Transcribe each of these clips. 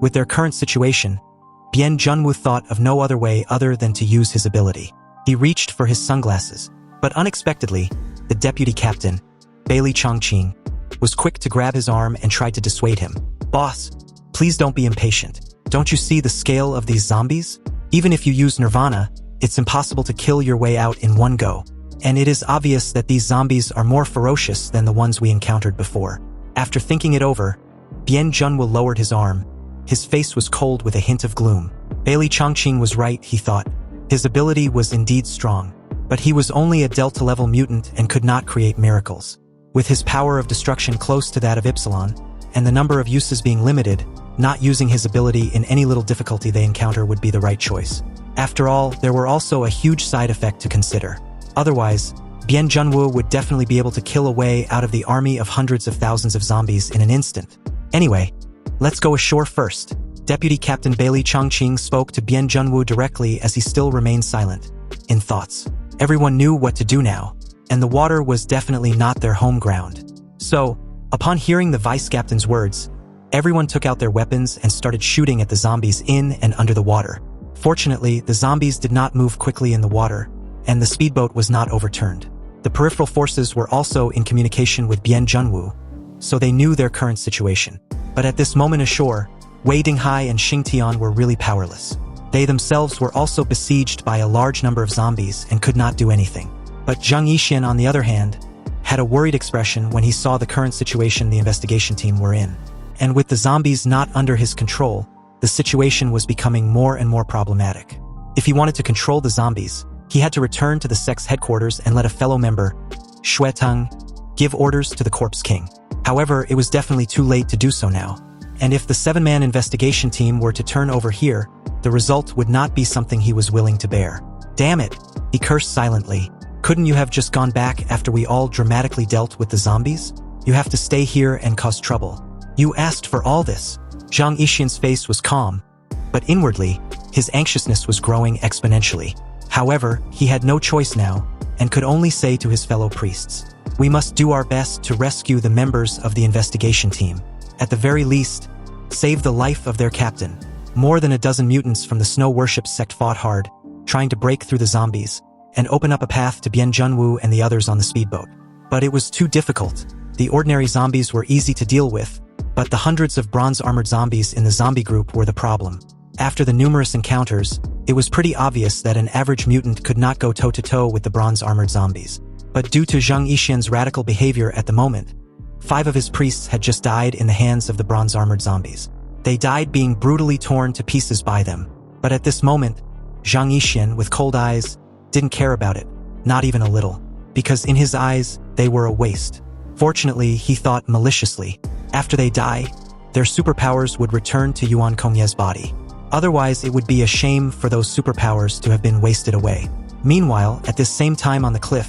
With their current situation, Bien Junwoo thought of no other way other than to use his ability. He reached for his sunglasses, but unexpectedly, the deputy captain, Bailey Chongqing, was quick to grab his arm and tried to dissuade him. "Boss, please don't be impatient. Don't you see the scale of these zombies? Even if you use Nirvana, it's impossible to kill your way out in one go. And it is obvious that these zombies are more ferocious than the ones we encountered before." After thinking it over, Bien Junwoo lowered his arm. His face was cold with a hint of gloom. Bailey Chongqing was right, he thought. His ability was indeed strong, but he was only a Delta-level mutant and could not create miracles. With his power of destruction close to that of Epsilon, and the number of uses being limited, not using his ability in any little difficulty they encounter would be the right choice. After all, there were also a huge side effect to consider. Otherwise, Bien Junwoo would definitely be able to kill a way out of the army of hundreds of thousands of zombies in an instant. Anyway, let's go ashore first. Deputy Captain Bailey Chongqing spoke to Bien Junwoo directly as he still remained silent, in thoughts. Everyone knew what to do now, and the water was definitely not their home ground. So, upon hearing the vice captain's words, everyone took out their weapons and started shooting at the zombies in and under the water. Fortunately, the zombies did not move quickly in the water, and the speedboat was not overturned. The peripheral forces were also in communication with Bien Junwoo, so they knew their current situation. But at this moment ashore, Wei Dinghai and Xing Tian were really powerless. They themselves were also besieged by a large number of zombies and could not do anything. But Zhang Yi, on the other hand, had a worried expression when he saw the current situation the investigation team were in. And with the zombies not under his control, the situation was becoming more and more problematic. If he wanted to control the zombies, he had to return to the sect's headquarters and let a fellow member, Xueteng, give orders to the Corpse King. However, it was definitely too late to do so now. And if the 7-man investigation team were to turn over here, the result would not be something he was willing to bear. "Damn it," he cursed silently. "Couldn't you have just gone back after we all dramatically dealt with the zombies? You have to stay here and cause trouble. You asked for all this." Zhang Yixian's face was calm, but inwardly, his anxiousness was growing exponentially. However, he had no choice now, and could only say to his fellow priests, "We must do our best to rescue the members of the investigation team. At the very least, save the life of their captain." More than a dozen mutants from the Snow Worship sect fought hard, trying to break through the zombies, and open up a path to Bien Junwoo and the others on the speedboat. But it was too difficult. The ordinary zombies were easy to deal with, but the hundreds of bronze-armored zombies in the zombie group were the problem. After the numerous encounters, it was pretty obvious that an average mutant could not go toe-to-toe with the bronze-armored zombies. But due to Zhang Yixian's radical behavior at the moment, 5 of his priests had just died in the hands of the bronze-armored zombies. They died being brutally torn to pieces by them. But at this moment, Zhang Yixian, with cold eyes, didn't care about it, not even a little, because in his eyes, they were a waste. Fortunately, he thought maliciously, after they die, their superpowers would return to Yuan Kongye's body. Otherwise, it would be a shame for those superpowers to have been wasted away. Meanwhile, at this same time on the cliff,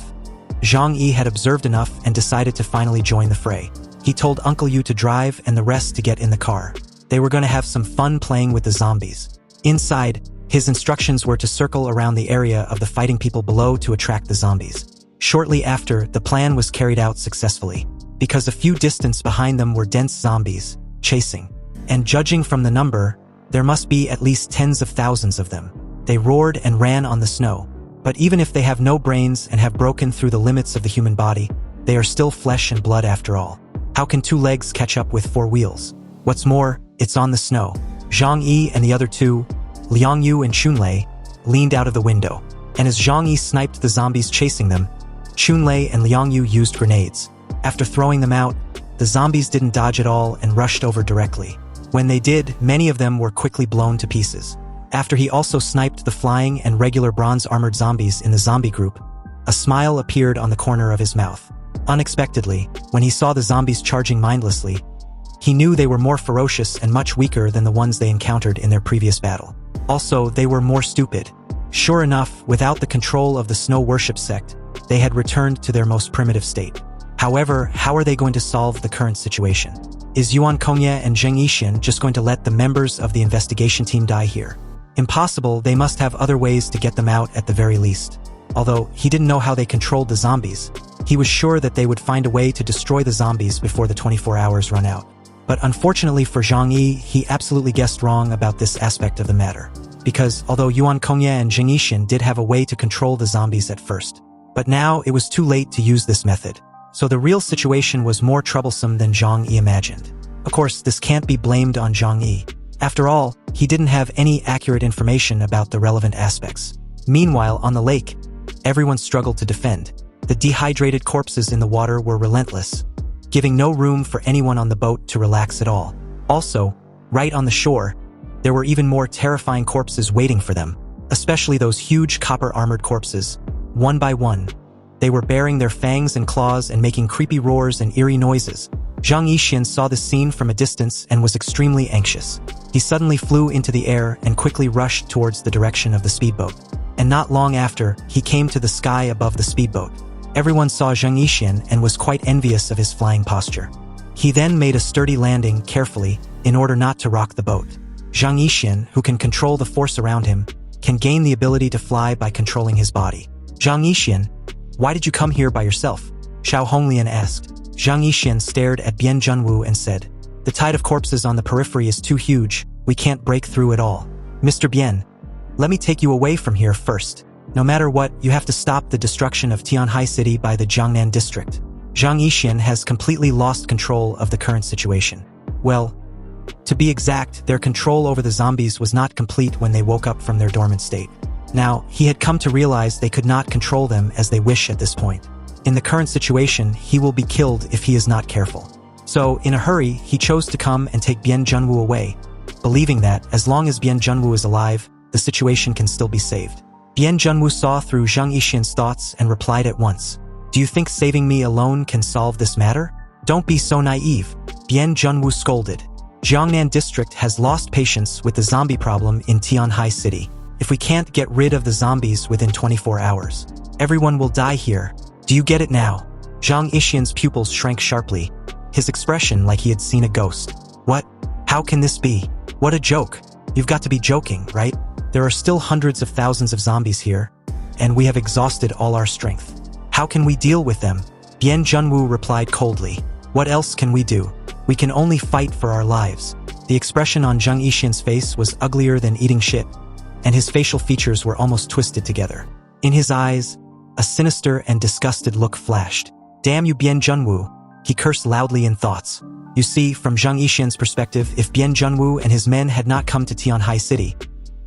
Zhang Yi had observed enough and decided to finally join the fray. He told Uncle Yu to drive and the rest to get in the car. They were going to have some fun playing with the zombies. Inside, his instructions were to circle around the area of the fighting people below to attract the zombies. Shortly after, the plan was carried out successfully, because a few distance behind them were dense zombies, chasing. And judging from the number, there must be at least tens of thousands of them. They roared and ran on the snow. But even if they have no brains and have broken through the limits of the human body, they are still flesh and blood after all. How can 2 legs catch up with 4 wheels? What's more, it's on the snow. Zhang Yi and the other 2, Liang Yu and Chunlei, leaned out of the window. And as Zhang Yi sniped the zombies chasing them, Chunlei and Liang Yu used grenades. After throwing them out, the zombies didn't dodge at all and rushed over directly. When they did, many of them were quickly blown to pieces. After he also sniped the flying and regular bronze-armored zombies in the zombie group, a smile appeared on the corner of his mouth. Unexpectedly, when he saw the zombies charging mindlessly, he knew they were more ferocious and much weaker than the ones they encountered in their previous battle. Also, they were more stupid. Sure enough, without the control of the Snow Worship sect, they had returned to their most primitive state. However, how are they going to solve the current situation? Is Yuan Kongye and Zheng Yixian just going to let the members of the investigation team die here? Impossible. They must have other ways to get them out at the very least. Although he didn't know how they controlled the zombies, he was sure that they would find a way to destroy the zombies before the 24 hours run out. But unfortunately for Zhang Yi, he absolutely guessed wrong about this aspect of the matter. Because although Yuan Kongye and Zhang Yixin did have a way to control the zombies at first, but now it was too late to use this method. So the real situation was more troublesome than Zhang Yi imagined. Of course, this can't be blamed on Zhang Yi. After all, he didn't have any accurate information about the relevant aspects. Meanwhile, on the lake, everyone struggled to defend. The dehydrated corpses in the water were relentless, giving no room for anyone on the boat to relax at all. Also, right on the shore, there were even more terrifying corpses waiting for them, especially those huge copper-armored corpses. One by one, they were baring their fangs and claws and making creepy roars and eerie noises. Zhang Yixin saw this scene from a distance and was extremely anxious. He suddenly flew into the air and quickly rushed towards the direction of the speedboat. And not long after, he came to the sky above the speedboat. Everyone saw Zhang Yixin and was quite envious of his flying posture. He then made a sturdy landing carefully in order not to rock the boat. Zhang Yixin, who can control the force around him, can gain the ability to fly by controlling his body. Zhang Yixin, why did you come here by yourself? Xiao Honglian asked. Zhang Yixin stared at Bian Junwu and said, the tide of corpses on the periphery is too huge, we can't break through it all. Mr. Bian, let me take you away from here first. No matter what, you have to stop the destruction of Tianhai City by the Jiangnan district. Zhang Yixin has completely lost control of the current situation. Well, to be exact, their control over the zombies was not complete when they woke up from their dormant state. Now, he had come to realize they could not control them as they wish at this point. In the current situation, he will be killed if he is not careful. So, in a hurry, he chose to come and take Bian Junwu away, believing that, as long as Bian Junwu is alive, the situation can still be saved. Bian Junwu saw through Zhang Yixin's thoughts and replied at once, do you think saving me alone can solve this matter? Don't be so naive, Bian Junwu scolded. Jiangnan district has lost patience with the zombie problem in Tianhai City. If we can't get rid of the zombies within 24 hours, everyone will die here. Do you get it now? Zhang Yixin's pupils shrank sharply, his expression like he had seen a ghost. What? How can this be? What a joke. You've got to be joking, right? There are still hundreds of thousands of zombies here, and we have exhausted all our strength. How can we deal with them? Bian Junwu replied coldly. What else can we do? We can only fight for our lives. The expression on Zhang Yixin's face was uglier than eating shit, and his facial features were almost twisted together. In his eyes, a sinister and disgusted look flashed. Damn you, Bian Junwu, he cursed loudly in thoughts. You see, from Zhang Yixin's perspective, if Bian Junwu and his men had not come to Tianhai City,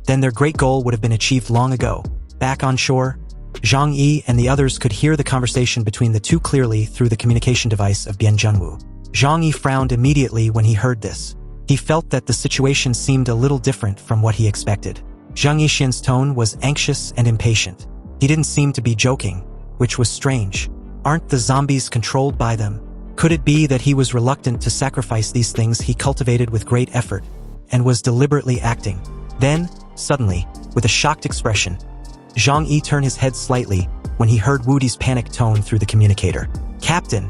then their great goal would have been achieved long ago. Back on shore, Zhang Yi and the others could hear the conversation between the two clearly through the communication device of Bian Junwu. Zhang Yi frowned immediately when he heard this. He felt that the situation seemed a little different from what he expected. Zhang Yixin's tone was anxious and impatient. He didn't seem to be joking, which was strange. Aren't the zombies controlled by them? Could it be that he was reluctant to sacrifice these things he cultivated with great effort, and was deliberately acting? Then, suddenly, with a shocked expression, Zhang Yi turned his head slightly when he heard Wu Di's panicked tone through the communicator. Captain,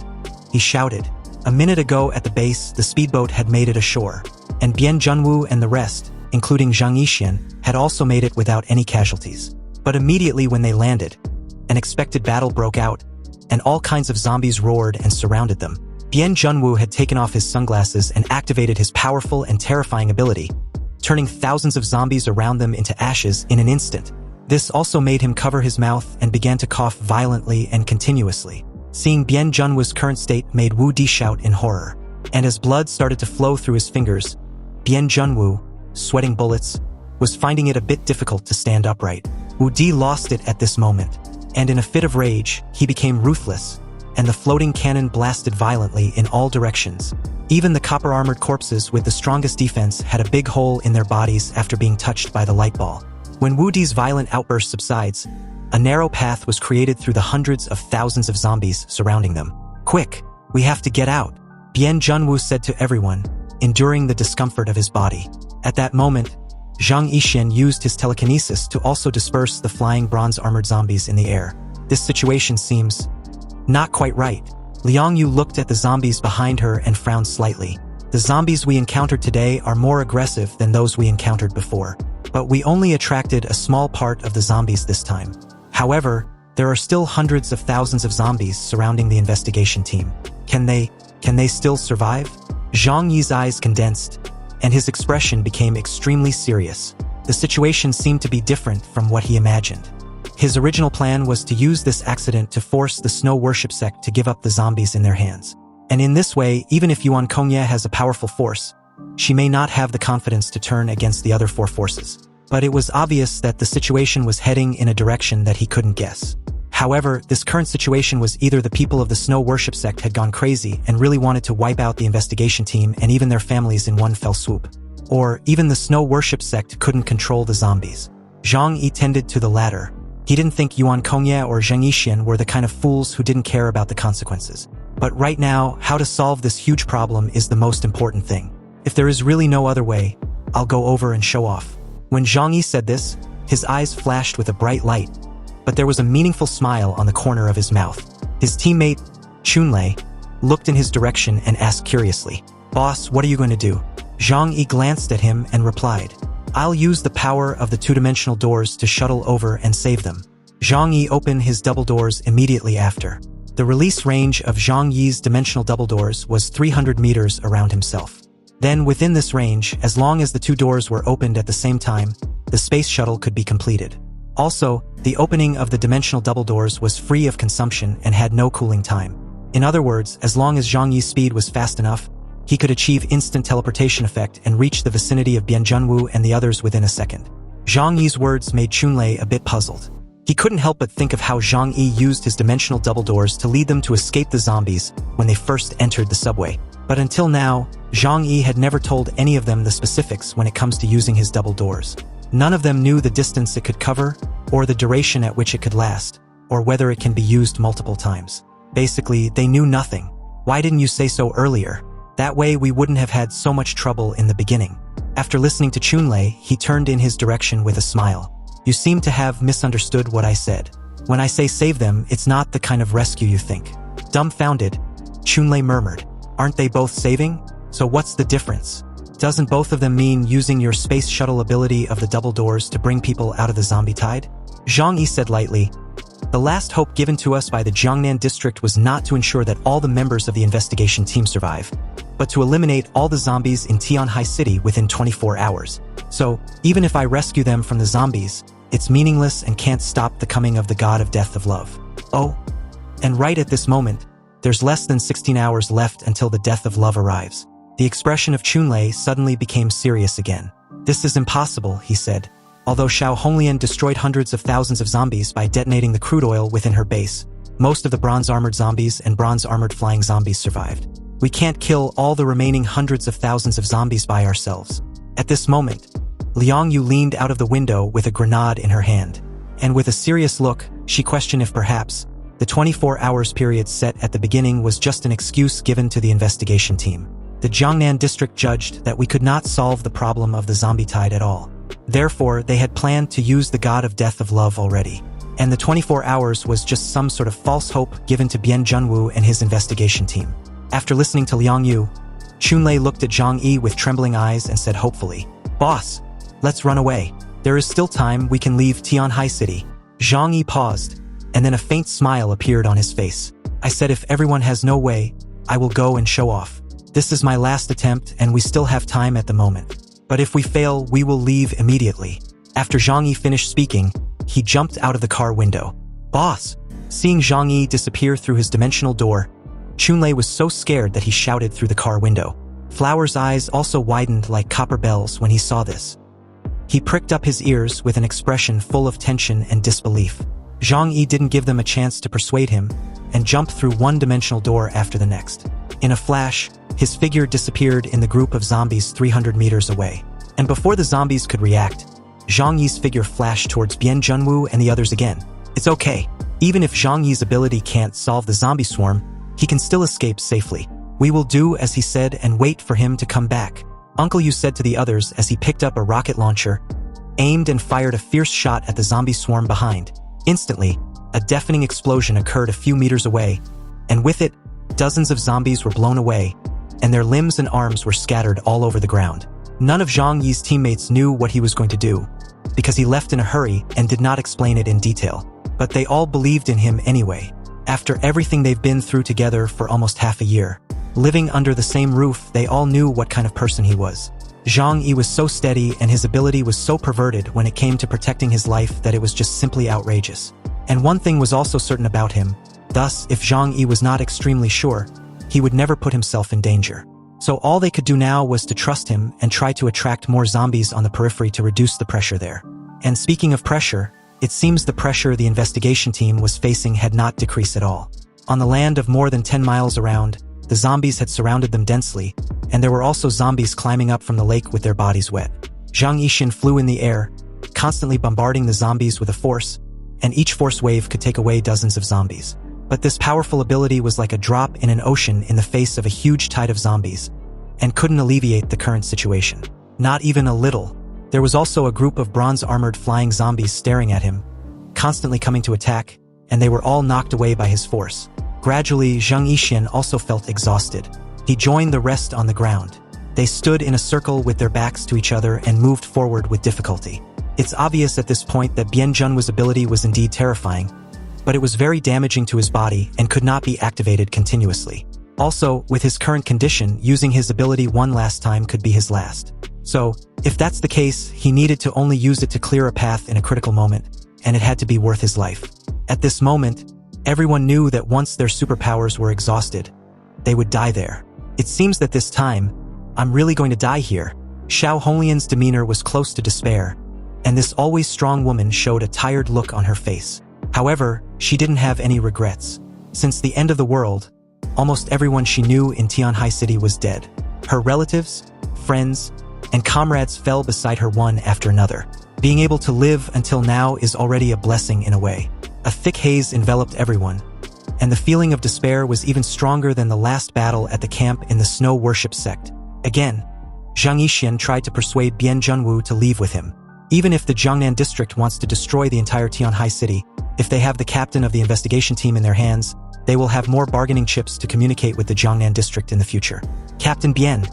he shouted. A minute ago at the base, the speedboat had made it ashore, and Bian Junwu and the rest, including Zhang Yixin, had also made it without any casualties. But immediately when they landed, an unexpected battle broke out, and all kinds of zombies roared and surrounded them. Bian Junwu had taken off his sunglasses and activated his powerful and terrifying ability, turning thousands of zombies around them into ashes in an instant. This also made him cover his mouth and began to cough violently and continuously. Seeing Bian Junwu's current state made Wu Di shout in horror. And as blood started to flow through his fingers, Bian Junwu, sweating bullets, was finding it a bit difficult to stand upright. Wu Di lost it at this moment, and in a fit of rage, he became ruthless, and the floating cannon blasted violently in all directions. Even the copper-armored corpses with the strongest defense had a big hole in their bodies after being touched by the light ball. When Wu Di's violent outburst subsides, a narrow path was created through the hundreds of thousands of zombies surrounding them. Quick, we have to get out, Bian Junwu said to everyone, enduring the discomfort of his body. At that moment, Zhang Yixin used his telekinesis to also disperse the flying bronze-armored zombies in the air. This situation seems not quite right. Liang Yu looked at the zombies behind her and frowned slightly. The zombies we encountered today are more aggressive than those we encountered before, but we only attracted a small part of the zombies this time. However, there are still hundreds of thousands of zombies surrounding the investigation team. Can they still survive? Zhang Yi's eyes condensed, and his expression became extremely serious. The situation seemed to be different from what he imagined. His original plan was to use this accident to force the snow worship sect to give up the zombies in their hands. And in this way, even if Yuan Kongye has a powerful force, she may not have the confidence to turn against the other 4 forces. But it was obvious that the situation was heading in a direction that he couldn't guess. However, this current situation was either the people of the snow worship sect had gone crazy and really wanted to wipe out the investigation team and even their families in one fell swoop, or even the snow worship sect couldn't control the zombies. Zhang Yi tended to the latter. He didn't think Yuan Kongye or Zheng Yixian were the kind of fools who didn't care about the consequences. But right now, how to solve this huge problem is the most important thing. If there is really no other way, I'll go over and show off. When Zhang Yi said this, his eyes flashed with a bright light, but there was a meaningful smile on the corner of his mouth. His teammate, Chunlei, looked in his direction and asked curiously, "Boss, what are you going to do?" Zhang Yi glanced at him and replied, "I'll use the power of the 2-dimensional doors to shuttle over and save them." Zhang Yi opened his double doors immediately after. The release range of Zhang Yi's dimensional double doors was 300 meters around himself. Then within this range, as long as the 2 doors were opened at the same time, the space shuttle could be completed. Also, the opening of the dimensional double doors was free of consumption and had no cooling time. In other words, as long as Zhang Yi's speed was fast enough, he could achieve instant teleportation effect and reach the vicinity of Bian Junwu and the others within a second. Zhang Yi's words made Chunlei a bit puzzled. He couldn't help but think of how Zhang Yi used his dimensional double doors to lead them to escape the zombies when they first entered the subway. But until now, Zhang Yi had never told any of them the specifics when it comes to using his double doors. None of them knew the distance it could cover, or the duration at which it could last, or whether it can be used multiple times. Basically, they knew nothing. Why didn't you say so earlier? That way we wouldn't have had so much trouble in the beginning. After listening to Chunlei, he turned in his direction with a smile. You seem to have misunderstood what I said. When I say save them, it's not the kind of rescue you think. Dumbfounded, Chunlei murmured. Aren't they both saving? So what's the difference? Doesn't both of them mean using your space shuttle ability of the double doors to bring people out of the zombie tide? Zhang Yi said lightly, "The last hope given to us by the Jiangnan district was not to ensure that all the members of the investigation team survive, but to eliminate all the zombies in Tianhai City within 24 hours. So, even if I rescue them from the zombies, it's meaningless and can't stop the coming of the god of death of love. Oh, and right at this moment, there's less than 16 hours left until the death of love arrives." The expression of Chunlei suddenly became serious again. "This is impossible," he said. "Although Xiao Honglian destroyed hundreds of thousands of zombies by detonating the crude oil within her base, most of the bronze-armored zombies and bronze-armored flying zombies survived. We can't kill all the remaining hundreds of thousands of zombies by ourselves." At this moment, Liang Yu leaned out of the window with a grenade in her hand, and with a serious look, she questioned if perhaps the 24 hours period set at the beginning was just an excuse given to the investigation team. The Jiangnan district judged that we could not solve the problem of the zombie tide at all. Therefore, they had planned to use the god of death of love already. And the 24 hours was just some sort of false hope given to Bian Junwu and his investigation team. After listening to Liang Yu, Chunlei looked at Zhang Yi with trembling eyes and said hopefully, "Boss, let's run away. There is still time, we can leave Tianhai City." Zhang Yi paused, and then a faint smile appeared on his face. "I said if everyone has no way, I will go and show off. This is my last attempt and we still have time at the moment. But if we fail, we will leave immediately." After Zhang Yi finished speaking, he jumped out of the car window. "Boss!" Seeing Zhang Yi disappear through his dimensional door, Chunlei was so scared that he shouted through the car window. Flower's eyes also widened like copper bells when he saw this. He pricked up his ears with an expression full of tension and disbelief. Zhang Yi didn't give them a chance to persuade him, and jumped through one dimensional door after the next. In a flash, his figure disappeared in the group of zombies 300 meters away. And before the zombies could react, Zhang Yi's figure flashed towards Bian Junwu and the others again. "It's okay. Even if Zhang Yi's ability can't solve the zombie swarm, he can still escape safely. We will do as he said and wait for him to come back." Uncle Yu said to the others as he picked up a rocket launcher, aimed and fired a fierce shot at the zombie swarm behind. Instantly, a deafening explosion occurred a few meters away, and with it, dozens of zombies were blown away, and their limbs and arms were scattered all over the ground. None of Zhang Yi's teammates knew what he was going to do, because he left in a hurry and did not explain it in detail. But they all believed in him anyway. After everything they've been through together for almost half a year, Living under the same roof, they all knew what kind of person he was. Zhang Yi was so steady and his ability was so perverted when it came to protecting his life that it was just simply outrageous. And one thing was also certain about him. Thus, if Zhang Yi was not extremely sure, he would never put himself in danger. So all they could do now was to trust him and try to attract more zombies on the periphery to reduce the pressure there. And speaking of pressure, it seems the pressure the investigation team was facing had not decreased at all. On the land of more than 10 miles around, the zombies had surrounded them densely, and there were also zombies climbing up from the lake with their bodies wet. Zhang Yi flew in the air, constantly bombarding the zombies with a force, and each force wave could take away dozens of zombies. But this powerful ability was like a drop in an ocean in the face of a huge tide of zombies, and couldn't alleviate the current situation. Not even a little. There was also a group of bronze-armored flying zombies staring at him, constantly coming to attack, and they were all knocked away by his force. Gradually, Zhang Yi also felt exhausted. He joined the rest on the ground. They stood in a circle with their backs to each other and moved forward with difficulty. It's obvious at this point that Bian Junwu's ability was indeed terrifying, but it was very damaging to his body and could not be activated continuously. Also, with his current condition, using his ability one last time could be his last. So, if that's the case, he needed to only use it to clear a path in a critical moment, and it had to be worth his life. At this moment, everyone knew that once their superpowers were exhausted, they would die there. It seems that this time, I'm really going to die here. Xiao Honglian's demeanor was close to despair, and this always strong woman showed a tired look on her face. However, she didn't have any regrets. Since the end of the world, almost everyone she knew in Tianhai City was dead. Her relatives, friends, and comrades fell beside her one after another. Being able to live until now is already a blessing in a way. A thick haze enveloped everyone, and the feeling of despair was even stronger than the last battle at the camp in the snow worship sect. Again, Zhang Yi tried to persuade Bian Junwu to leave with him. Even if the Jiangnan district wants to destroy the entire Tianhai City, if they have the captain of the investigation team in their hands, they will have more bargaining chips to communicate with the Jiangnan district in the future. Captain Bian,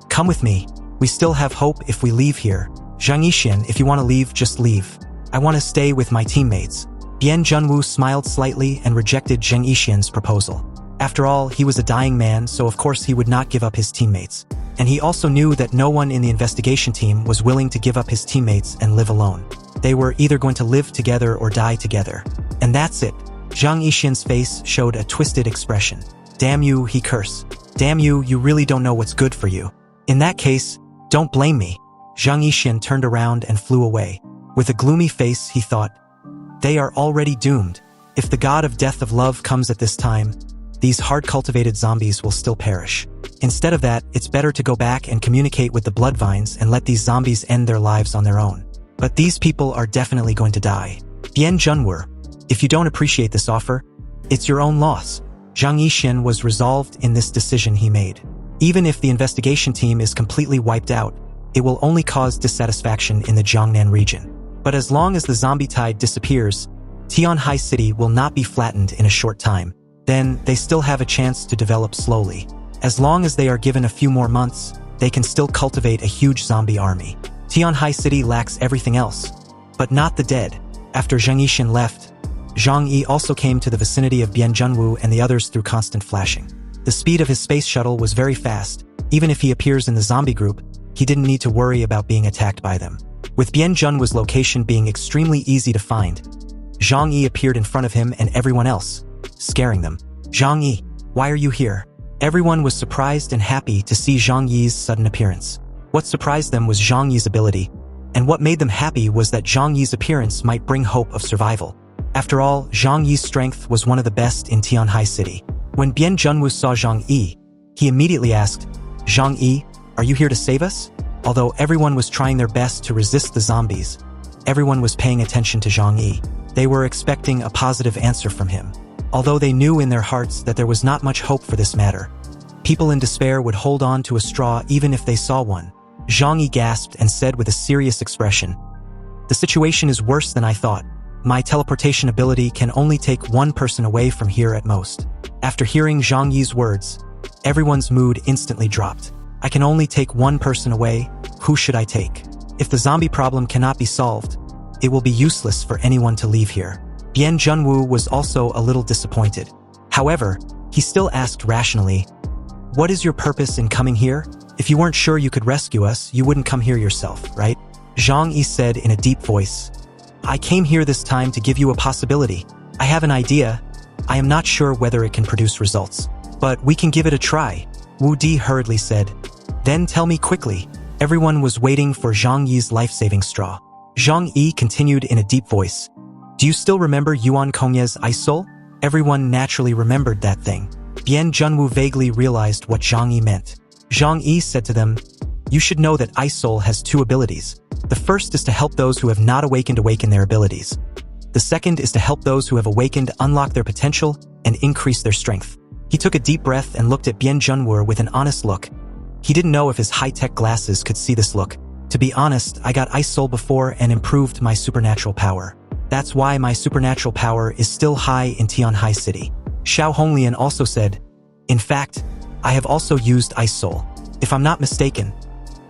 come with me. We still have hope if we leave here. Zhang Yi, if you want to leave, just leave. I want to stay with my teammates. Bian Junwu smiled slightly and rejected Zhang Yixian's proposal. After all, he was a dying man, so of course he would not give up his teammates. And he also knew that no one in the investigation team was willing to give up his teammates and live alone. They were either going to live together or die together. And that's it. Zhang Yixian's face showed a twisted expression. Damn you, he cursed. Damn you, you really don't know what's good for you. In that case, don't blame me. Zhang Yixian turned around and flew away. With a gloomy face, he thought, they are already doomed. If the god of death of love comes at this time, these hard-cultivated zombies will still perish. Instead of that, it's better to go back and communicate with the bloodvines and let these zombies end their lives on their own. But these people are definitely going to die. Bian Junwu, if you don't appreciate this offer, it's your own loss. Zhang Yi was resolved in this decision he made. Even if the investigation team is completely wiped out, it will only cause dissatisfaction in the Jiangnan region. But as long as the zombie tide disappears, Tianhai City will not be flattened in a short time. Then, they still have a chance to develop slowly. As long as they are given a few more months, they can still cultivate a huge zombie army. Tianhai City lacks everything else, but not the dead. After Zhang Yi left, Zhang Yi also came to the vicinity of Bian Junwu and the others through constant flashing. The speed of his space shuttle was very fast. Even if he appears in the zombie group, he didn't need to worry about being attacked by them. With Bian Junwu's location being extremely easy to find, Zhang Yi appeared in front of him and everyone else, scaring them. Zhang Yi, why are you here? Everyone was surprised and happy to see Zhang Yi's sudden appearance. What surprised them was Zhang Yi's ability, and what made them happy was that Zhang Yi's appearance might bring hope of survival. After all, Zhang Yi's strength was one of the best in Tianhai City. When Bian Junwu saw Zhang Yi, he immediately asked, Zhang Yi, are you here to save us? Although everyone was trying their best to resist the zombies, everyone was paying attention to Zhang Yi. They were expecting a positive answer from him. Although they knew in their hearts that there was not much hope for this matter, people in despair would hold on to a straw even if they saw one. Zhang Yi gasped and said with a serious expression, the situation is worse than I thought. My teleportation ability can only take one person away from here at most. After hearing Zhang Yi's words, everyone's mood instantly dropped. I can only take one person away. Who should I take? If the zombie problem cannot be solved, it will be useless for anyone to leave here. Bian Junwu was also a little disappointed. However, he still asked rationally, What is your purpose in coming here? If you weren't sure you could rescue us, you wouldn't come here yourself, right? Zhang Yi said in a deep voice. I came here this time to give you a possibility. I have an idea. I am not sure whether it can produce results, but we can give it a try, Wu Di hurriedly said. Then tell me quickly. Everyone was waiting for Zhang Yi's life-saving straw. Zhang Yi continued in a deep voice. Do you still remember Yuan Kongye's ice soul? Everyone naturally remembered that thing. Bian Junwu vaguely realized what Zhang Yi meant. Zhang Yi said to them, you should know that ice soul has two abilities. The first is to help those who have not awakened awaken their abilities. The second is to help those who have awakened unlock their potential and increase their strength. He took a deep breath and looked at Bian Junwu with an honest look. He didn't know if his high-tech glasses could see this look. To be honest, I got ice soul before and improved my supernatural power. That's why my supernatural power is still high in Tianhai City. Xiao Honglian also said, in fact, I have also used ice soul. If I'm not mistaken,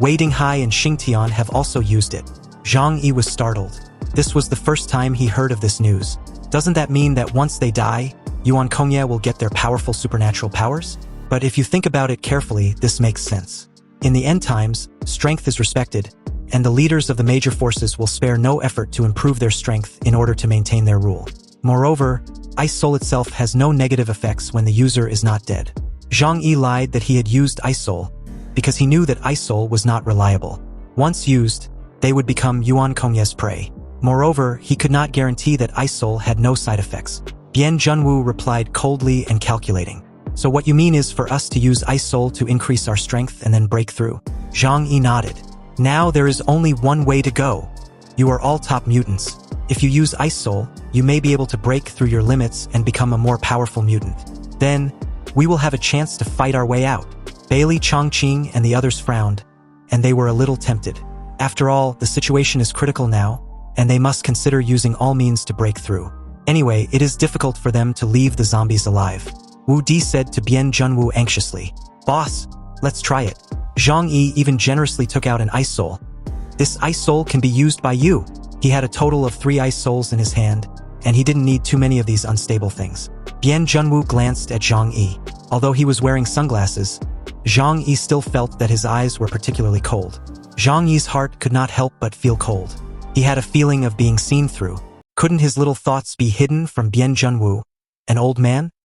Wei Dinghai and Xingtian have also used it. Zhang Yi was startled. This was the first time he heard of this news. Doesn't that mean that once they die, Yuan Kongye will get their powerful supernatural powers? But if you think about it carefully, this makes sense. In the end times, strength is respected, and the leaders of the major forces will spare no effort to improve their strength in order to maintain their rule. Moreover, ice soul itself has no negative effects when the user is not dead. Zhang Yi lied that he had used ice soul because he knew that ice soul was not reliable. Once used, they would become Yuan Kongye's prey. Moreover, he could not guarantee that ice soul had no side effects. Bian Junwu replied coldly and calculating. So what you mean is for us to use ice soul to increase our strength and then break through? Zhang Yi nodded. Now there is only one way to go. You are all top mutants. If you use ice soul, you may be able to break through your limits and become a more powerful mutant. Then, we will have a chance to fight our way out. Bailey Chongqing and the others frowned, and they were a little tempted. After all, the situation is critical now, and they must consider using all means to break through. Anyway, it is difficult for them to leave the zombies alive. Wu Di said to Bian Junwu anxiously. Boss, let's try it. Zhang Yi even generously took out an ice soul. This ice soul can be used by you. He had a total of 3 ice souls in his hand, and he didn't need too many of these unstable things. Bian Junwu glanced at Zhang Yi. Although he was wearing sunglasses, Zhang Yi still felt that his eyes were particularly cold. Zhang Yi's heart could not help but feel cold. He had a feeling of being seen through. Couldn't his little thoughts be hidden from Bian Junwu, an old man?